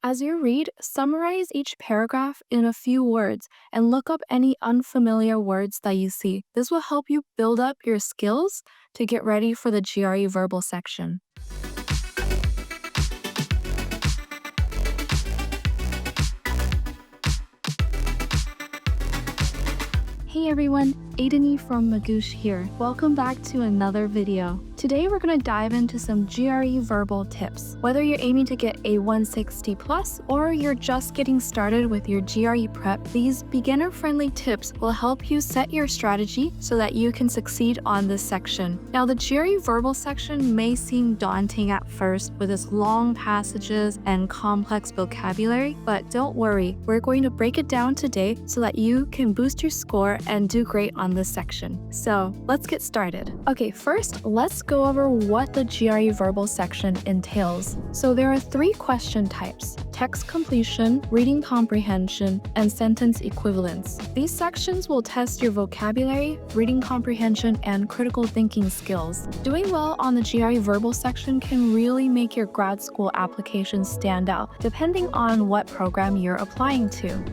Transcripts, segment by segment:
As you read, summarize each paragraph in a few words and look up any unfamiliar words that you see. This will help you build up your skills to get ready for the GRE verbal section. Hey everyone, Aideni from Magoosh here. Welcome back to another video. Today we're going to dive into some GRE verbal tips. Whether you're aiming to get a 160 plus or you're just getting started with your GRE prep, these beginner-friendly tips will help you set your strategy so that you can succeed on this section. Now, the GRE verbal section may seem daunting at first with its long passages and complex vocabulary, but don't worry, we're going to break it down today so that you can boost your score and do great on this section. So let's get started. Okay, first, let's go over what the GRE verbal section entails. So there are 3 question types: text completion, reading comprehension, and sentence equivalence. These sections will test your vocabulary, reading comprehension, and critical thinking skills. Doing well on the GRE verbal section can really make your grad school application stand out, depending on what program you're applying to.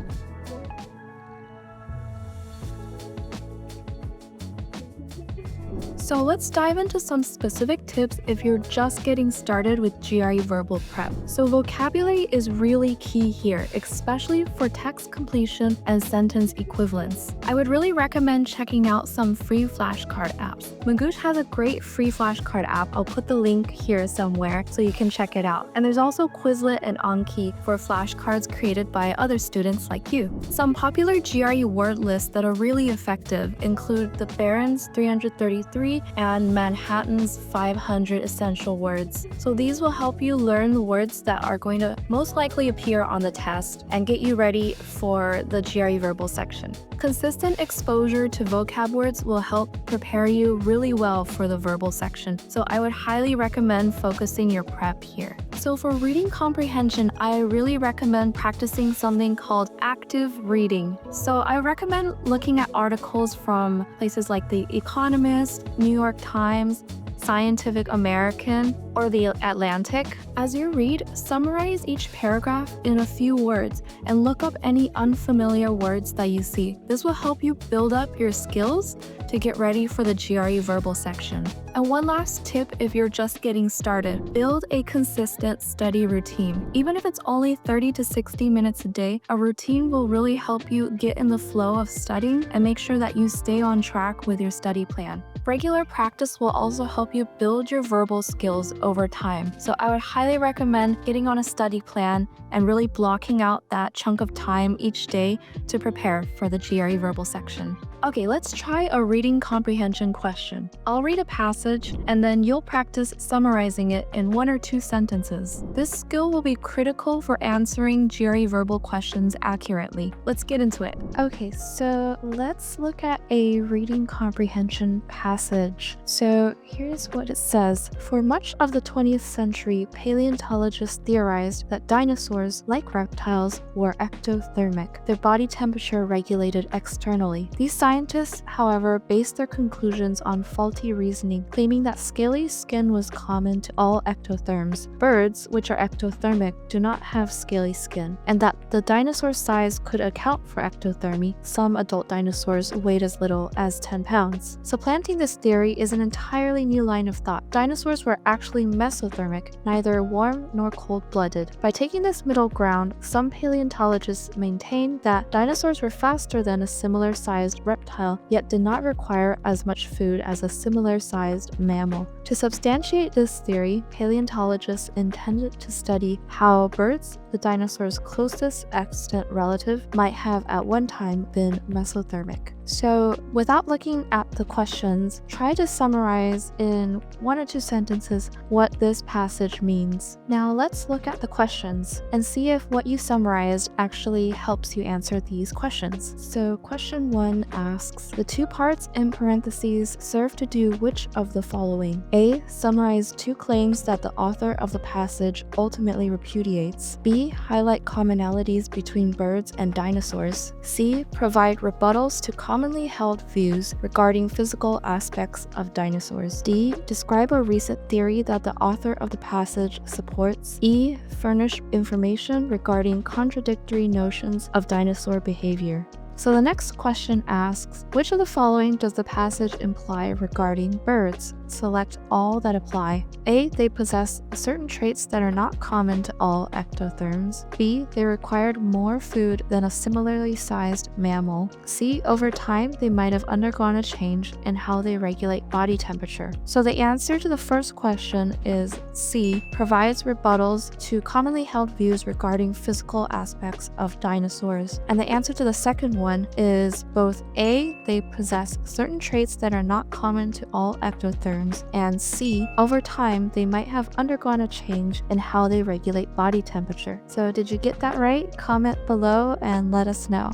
So let's dive into some specific tips if you're just getting started with GRE verbal prep. So vocabulary is really key here, especially for text completion and sentence equivalence. I would really recommend checking out some free flashcard apps. Magoosh has a great free flashcard app. I'll put the link here somewhere so you can check it out. And there's also Quizlet and Anki for flashcards created by other students like you. Some popular GRE word lists that are really effective include the Barron's 333 and Manhattan's 500 essential words. So these will help you learn the words that are going to most likely appear on the test and get you ready for the GRE verbal section. Consistent exposure to vocab words will help prepare you really well for the verbal section. So I would highly recommend focusing your prep here. So for reading comprehension, I really recommend practicing something called active reading. So I recommend looking at articles from places like The Economist, New York Times, Scientific American, or The Atlantic. As you read, summarize each paragraph in a few words and look up any unfamiliar words that you see. This will help you build up your skills to get ready for the GRE verbal section. And one last tip if you're just getting started, build a consistent study routine. Even if it's only 30 to 60 minutes a day, a routine will really help you get in the flow of studying and make sure that you stay on track with your study plan. Regular practice will also help you build your verbal skills over time. So I would highly recommend getting on a study plan and really blocking out that chunk of time each day to prepare for the GRE verbal section. Okay, let's try a reading comprehension question. I'll read a passage and then you'll practice summarizing it in 1 or 2 sentences. This skill will be critical for answering GRE verbal questions accurately. Let's get into it. Okay, so let's look at a reading comprehension passage. So here's what it says. For much of the 20th century, paleontologists theorized that dinosaurs, like reptiles, were ectothermic, their body temperature regulated externally. These scientists, however, based their conclusions on faulty reasoning, claiming that scaly skin was common to all ectotherms. Birds, which are ectothermic, do not have scaly skin, and that the dinosaur size could account for ectothermy. Some adult dinosaurs weighed as little as 10 pounds. Supplanting this theory is an entirely new line of thought. Dinosaurs were actually mesothermic, neither warm nor cold-blooded. By taking this middle ground, some paleontologists maintain that dinosaurs were faster than a similar-sized reptile, yet did not require as much food as a similar-sized mammal. To substantiate this theory, paleontologists intended to study how birds, the dinosaur's closest extant relative, might have at one time been mesothermic. So, without looking at the questions, try to summarize in 1 or 2 sentences what this passage means. Now let's look at the questions and see if what you summarized actually helps you answer these questions. So question 1 asks, the 2 parts in parentheses serve to do which of the following? A. Summarize 2 claims that the author of the passage ultimately repudiates. B. Highlight commonalities between birds and dinosaurs. C. Provide rebuttals to commonly held views regarding physical aspects of dinosaurs. D. Describe a recent theory that the author of the passage supports. E. Furnish information regarding contradictory notions of dinosaur behavior. So the next question asks, which of the following does the passage imply regarding birds? Select all that apply. A. They possess certain traits that are not common to all ectotherms. B. They required more food than a similarly sized mammal. C. Over time, they might have undergone a change in how they regulate body temperature. So the answer to the first question is C. Provides rebuttals to commonly held views regarding physical aspects of dinosaurs. And the answer to the second one is both A. They possess certain traits that are not common to all ectotherms, and C. Over time, they might have undergone a change in how they regulate body temperature. So did you get that right? Comment below and let us know.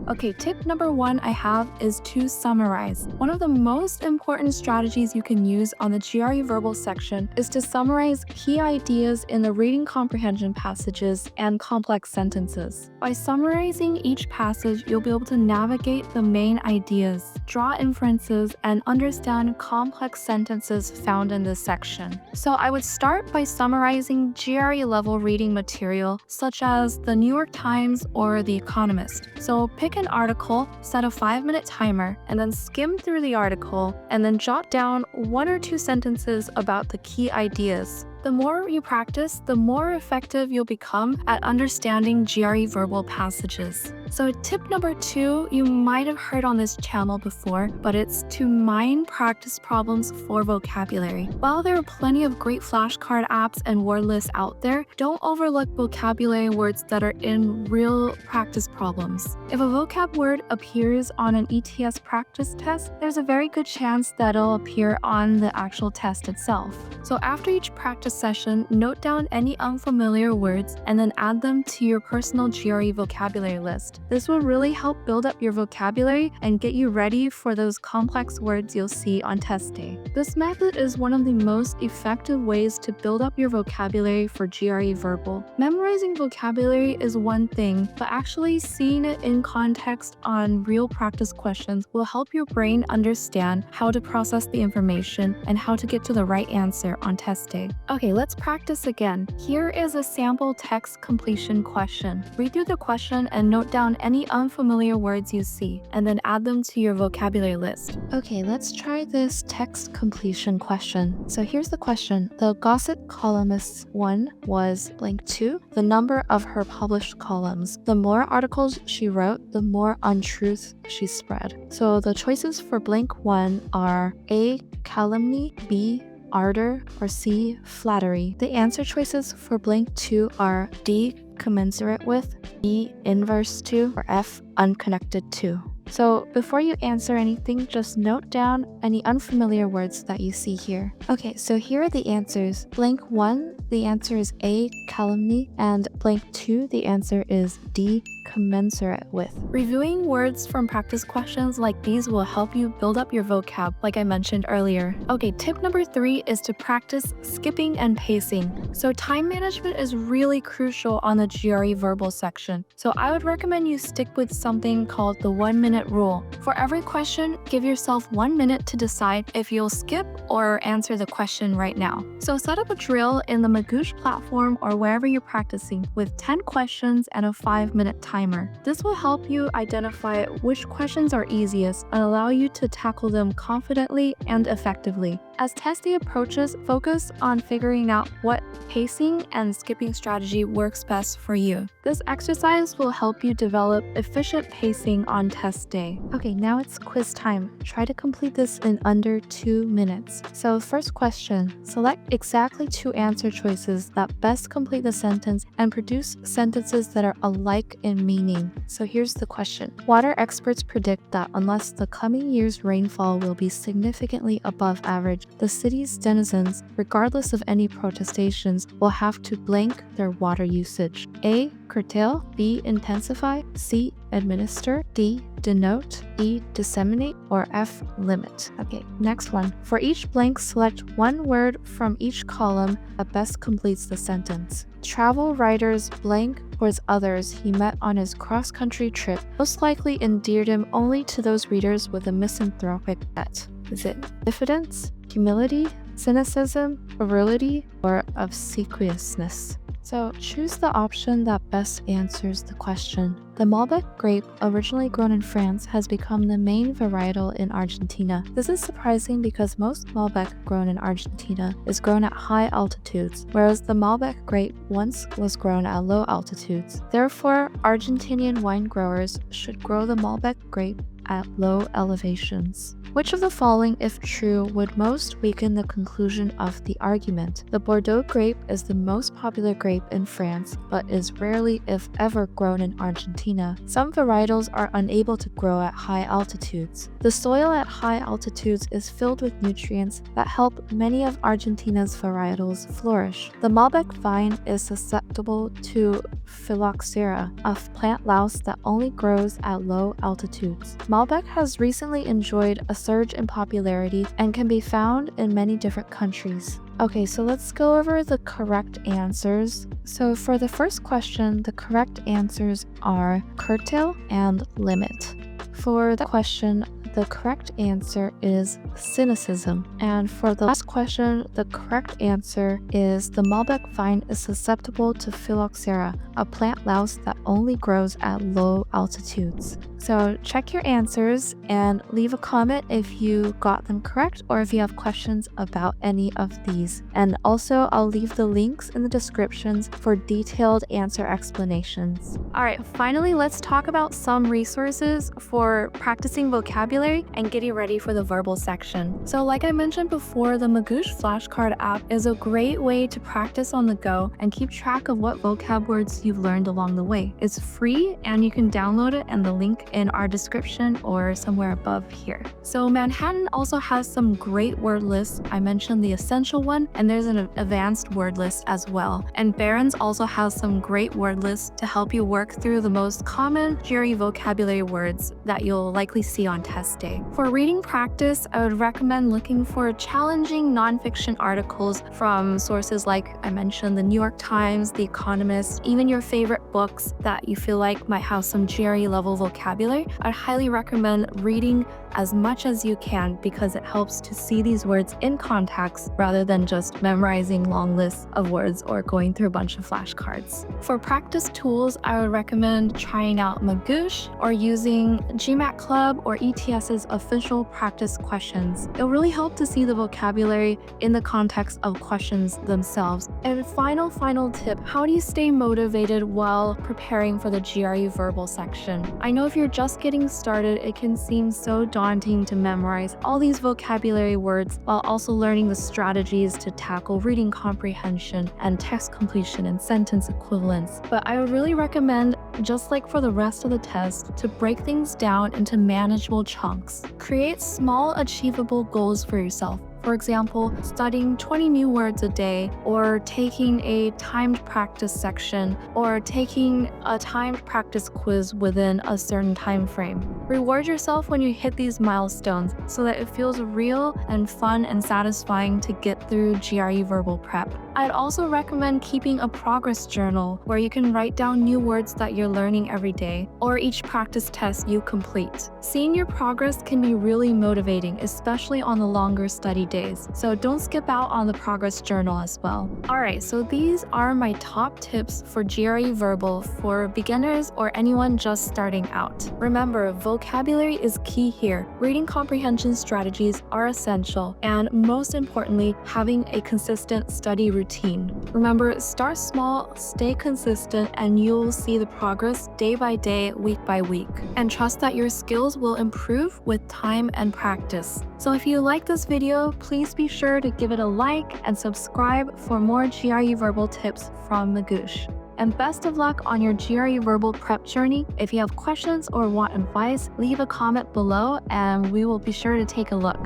Okay, tip number 1 I have is to summarize. One of the most important strategies you can use on the GRE verbal section is to summarize key ideas in the reading comprehension passages and complex sentences. By summarizing each passage, you'll be able to navigate the main ideas, draw inferences, and understand complex sentences found in this section. So I would start by summarizing GRE level reading material such as the New York Times or The Economist. So pick an article, set a 5-minute timer, and then skim through the article, and then jot down 1 or 2 sentences about the key ideas. The more you practice, the more effective you'll become at understanding GRE verbal passages. So tip number 2, you might have heard on this channel before, but it's to mine practice problems for vocabulary. While there are plenty of great flashcard apps and word lists out there, don't overlook vocabulary words that are in real practice problems. If a vocab word appears on an ETS practice test, there's a very good chance that it'll appear on the actual test itself. So after each practice session, note down any unfamiliar words and then add them to your personal GRE vocabulary list. This will really help build up your vocabulary and get you ready for those complex words you'll see on test day. This method is one of the most effective ways to build up your vocabulary for GRE verbal. Memorizing vocabulary is one thing, but actually seeing it in context on real practice questions will help your brain understand how to process the information and how to get to the right answer on test day. Okay, let's practice again. Here is a sample text completion question. Read through the question and note down any unfamiliar words you see, and then add them to your vocabulary list. Okay, let's try this text completion question. So here's the question. The gossip columnist 1 was blank 2, the number of her published columns. The more articles she wrote, the more untruths she spread. So the choices for blank 1 are A. Calumny, B. Ardor, or C. Flattery. The answer choices for blank 2 are D. Commensurate with, E. Inverse to, or F. Unconnected to. So before you answer anything, just note down any unfamiliar words that you see here. Okay, so here are the answers. Blank 1, the answer is A. Calumny, and blank 2, the answer is D. Commensurate with. Reviewing words from practice questions like these will help you build up your vocab, like I mentioned earlier. Okay, tip number 3 is to practice skipping and pacing. So time management is really crucial on the GRE verbal section. So I would recommend you stick with something called the 1-minute rule. For every question, give yourself 1 minute to decide if you'll skip or answer the question right now. So set up a drill in the Magoosh platform or wherever you're practicing with 10 questions and a 5-minute timer. This will help you identify which questions are easiest and allow you to tackle them confidently and effectively. As test day approaches, focus on figuring out what pacing and skipping strategy works best for you. This exercise will help you develop efficient pacing on test day. Okay, now it's quiz time. Try to complete this in under 2 minutes. So first question, select exactly 2 answer choices that best complete the sentence and produce sentences that are alike in meaning. So here's the question. Water experts predict that unless the coming year's rainfall will be significantly above average, the city's denizens, regardless of any protestations, will have to blank their water usage. A. Curtail, B. Intensify, C. Administer, D. denote, E, disseminate, or F, limit. Okay, next one. For each blank, select one word from each column that best completes the sentence. Travel writer's blank towards others he met on his cross-country trip most likely endeared him only to those readers with a misanthropic bent. Is it diffidence, humility, cynicism, virility, or obsequiousness? So choose the option that best answers the question. The Malbec grape, originally grown in France, has become the main varietal in Argentina. This is surprising because most Malbec grown in Argentina is grown at high altitudes, whereas the Malbec grape once was grown at low altitudes. Therefore, Argentinian wine growers should grow the Malbec grape at low elevations. Which of the following, if true, would most weaken the conclusion of the argument? The Bordeaux grape is the most popular grape in France, but is rarely, if ever, grown in Argentina. Some varietals are unable to grow at high altitudes. The soil at high altitudes is filled with nutrients that help many of Argentina's varietals flourish. The Malbec vine is susceptible to phylloxera, a plant louse that only grows at low altitudes. Malbec has recently enjoyed a surge in popularity and can be found in many different countries. Okay, so let's go over the correct answers. So for the first question, the correct answers are curtail and limit. For the question, the correct answer is cynicism. And for the last question, the correct answer is the Malbec vine is susceptible to phylloxera, a plant louse that only grows at low altitudes. So check your answers and leave a comment if you got them correct or if you have questions about any of these. And also, I'll leave the links in the descriptions for detailed answer explanations. All right, finally, let's talk about some resources for practicing vocabulary and getting ready for the verbal section. So like I mentioned before, the Magoosh flashcard app is a great way to practice on the go and keep track of what vocab words you've learned along the way. It's free and you can download it and the link in our description or somewhere above here. So Manhattan also has some great word lists. I mentioned the essential one, and there's an advanced word list as well. And Barron's also has some great word lists to help you work through the most common GRE vocabulary words that you'll likely see on test day. For reading practice, I would recommend looking for challenging nonfiction articles from sources like I mentioned, the New York Times, The Economist, even your favorite books that you feel like might have some GRE level vocabulary. I highly recommend reading as much as you can because it helps to see these words in context rather than just memorizing long lists of words or going through a bunch of flashcards. For practice tools, I would recommend trying out Magoosh or using GMAT Club or ETS's official practice questions. It'll really help to see the vocabulary in the context of questions themselves. And final tip, how do you stay motivated while preparing for the GRE verbal section? I know if you're just getting started, it can seem so daunting to memorize all these vocabulary words while also learning the strategies to tackle reading comprehension and text completion and sentence equivalence. But I would really recommend, just like for the rest of the test, to break things down into manageable chunks. Create small, achievable goals for yourself. For example, studying 20 new words a day, or taking a timed practice section, or taking a timed practice quiz within a certain time frame. Reward yourself when you hit these milestones so that it feels real and fun and satisfying to get through GRE verbal prep. I'd also recommend keeping a progress journal where you can write down new words that you're learning every day or each practice test you complete. Seeing your progress can be really motivating, especially on the longer study days. So don't skip out on the progress journal as well. Alright, so these are my top tips for GRE verbal for beginners or anyone just starting out. Remember, vocabulary is key here. Reading comprehension strategies are essential, and most importantly, having a consistent study routine. Remember, start small, stay consistent, and you'll see the progress day by day, week by week. And trust that your skills will improve with time and practice. So if you like this video, please be sure to give it a like and subscribe for more GRE verbal tips from Magoosh. And best of luck on your GRE verbal prep journey. If you have questions or want advice, leave a comment below and we will be sure to take a look.